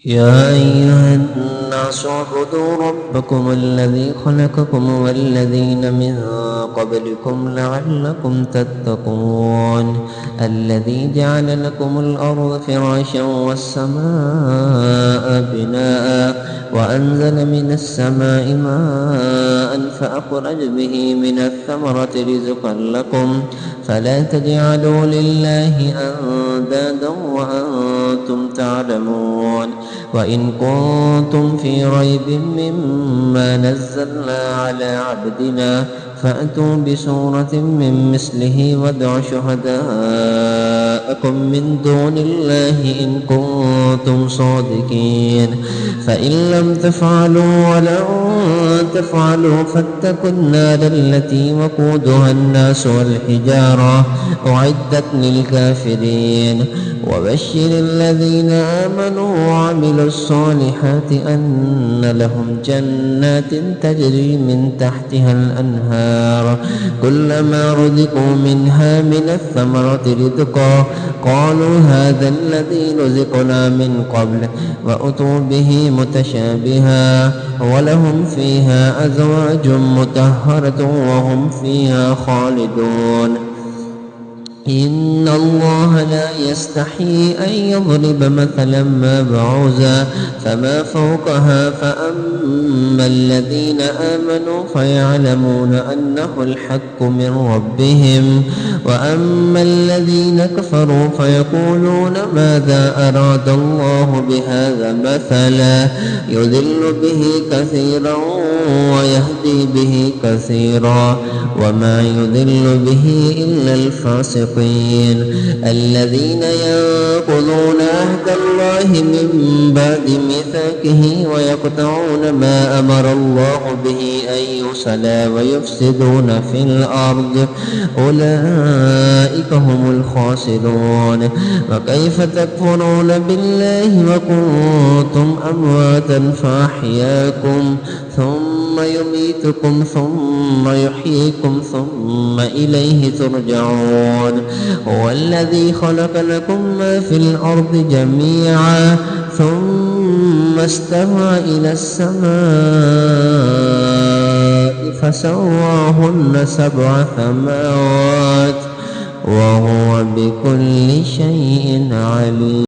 يا أيها الناس اعبدوا ربكم الذي خلقكم والذين من قبلكم لعلكم تتقون الذي جعل لكم الأرض فراشا والسماء بناء وأنزل من السماء ماء فأخرج به من الثمرة رزقا لكم فلا تجعلوا لله أندادا وأنتم تعلمون وإن كنتم في ريب مما نزلنا على عبدنا فأتوا بسورة من مثله وادعوا شهداءكم من دون الله إن كنتم صادقين فإن لم تفعلوا ولن تفعلوا فاتقوا النار التي وقودها الناس والحجارة أعدت للكافرين وبشر الذين آمنوا وعملوا الصالحات أن لهم جنات تجري من تحتها الأنهار كلما رزقوا منها من الثمرة رزقا قالوا هذا الذي رزقنا من قبل وأتوا به متشابها ولهم فيها أزواج مطهرة وهم فيها خالدون إن الله لا يستحيي أن يضرب مثلا ما بعوزا فما فوقها فأما الذين آمنوا فيعلمون أنه الحق من ربهم وأما الذين كفروا فيقولون ماذا أراد الله بهذا مثلا يضل به كثيرا ويهدي به كثيرا وما يضل به إلا الفاسقين الذين ينقضون عهد الله من بعد ميثاقه ويقطعون ما أمر الله به أن يوصل ويفسدون في الأرض أولئك هم الخاسرون وكيف تكفرون بالله وكنتم أمواتا فأحياكم ثم يميتكم ثم يحييكم ثم إليه ترجعون هو الذي خلق لكم ما في الأرض جميعا ثم استوى إلى السماء فسواهن 7 سماوات وهو بكل شيء عليم.